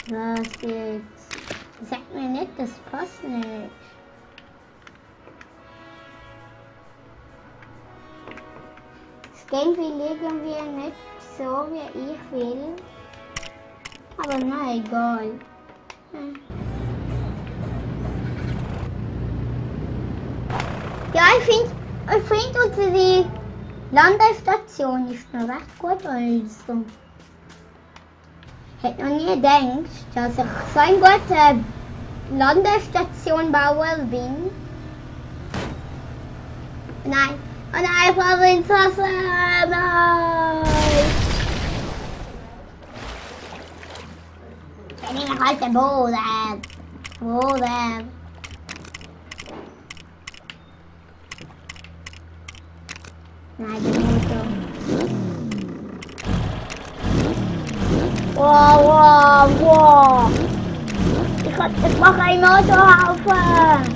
Was jetzt? Sag mir nicht, das passt nicht. Das Game legen wir nicht so, wie ich will. Aber na egal. Ja, ich find unsere Landestation ist noch recht gut, also. Ich hätte noch nie gedacht, dass ich so eine gute Landestation bauen bin. Nein, und einfach ins Wasser. Nein! Ich nehme halt den Boden. Boden. Nein, die Motor. Wow. Ich mache einen Motorhaufen.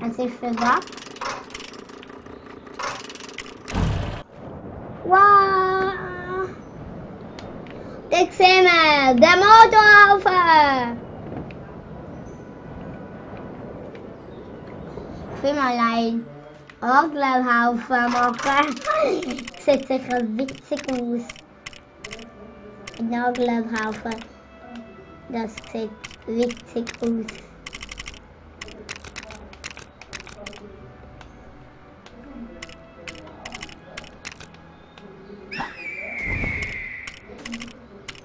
Es ist versagt. Wow. Da sehen wir den Motorhaufen. Ich will mal einen Orgelhaufen machen. Sieht sicher witzig aus. Ein Orgelhaufen. Das sieht witzig aus.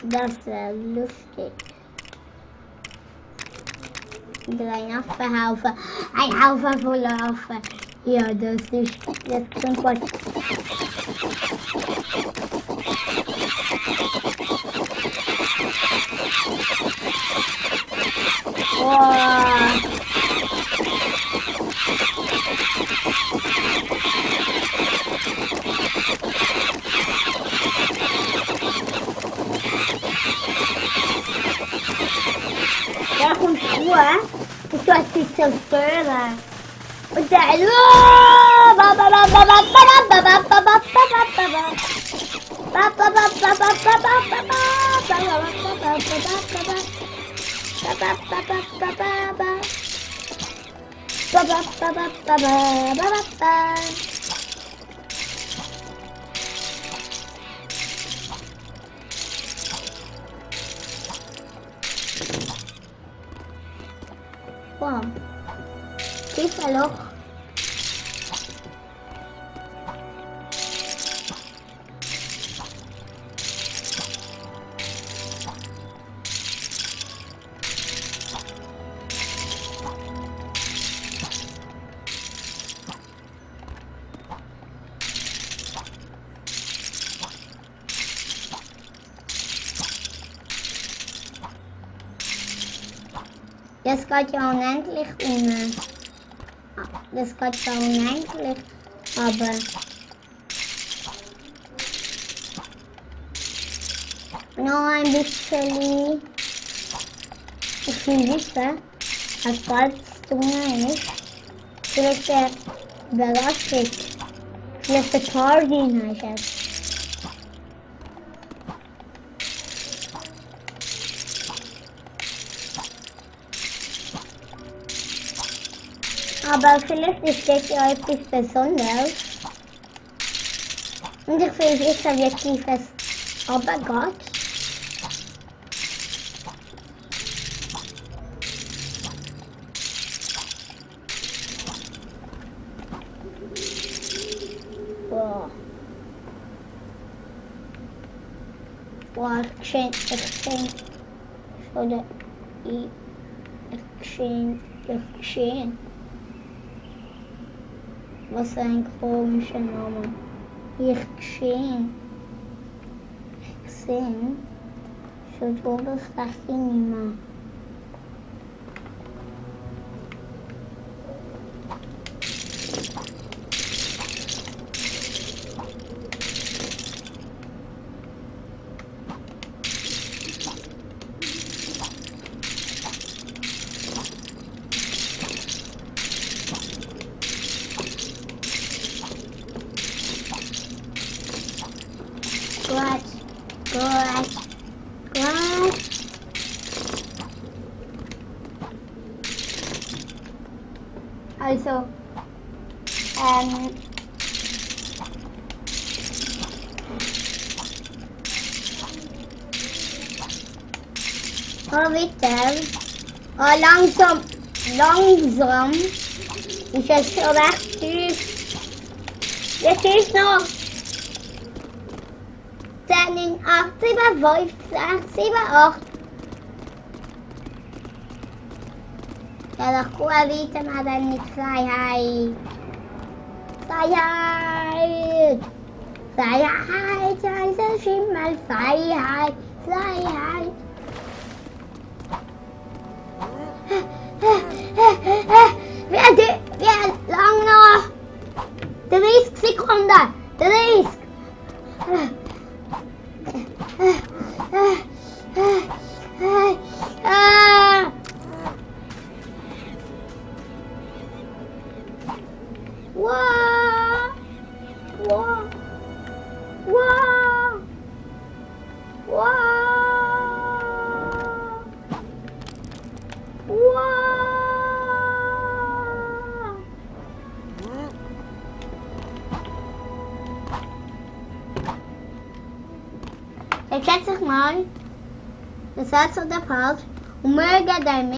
Das wäre lustig. Ein Affenhaufen. Ein Haufen voller Affen. Ja, das klingt gut. Wow. Da kommt Ruhe. Ich soll sie zerstören. Und dann... Wow. Tiefer Loch. Das geht ja unendlich ohne. Das geht ja unendlich, aber noch ein bisschen. Ich will wissen, was bald zu tun ist. Vielleicht eine Überraschung. Vielleicht eine Party heißt es. Aber vielleicht ist das ja etwas Besonderes. Und ich will wissen, wie tief es runtergeht. Wow. Wow, geschehen. Was für ein komischer Name. Ich geschehen. Ich sehe. Schon die Oberfläche nicht mehr. Gut. Gut. Gut. Also, oh, bitte. Oh, langsam ist es schon recht tief. Jetzt ist noch 10, 9, 8, 7, 5, 6, 7, 8. Ja, doch gut, weiter mal dann mit Freiheit. Freiheit! Freiheit, heißer Schimmel, Freiheit, Freiheit. Wie lang noch? 30 Sekunden! 30! Wow! Wow! Wow! Wow! Wow! Jetzt schätze ich mal, das war's von der Pause und morgen dann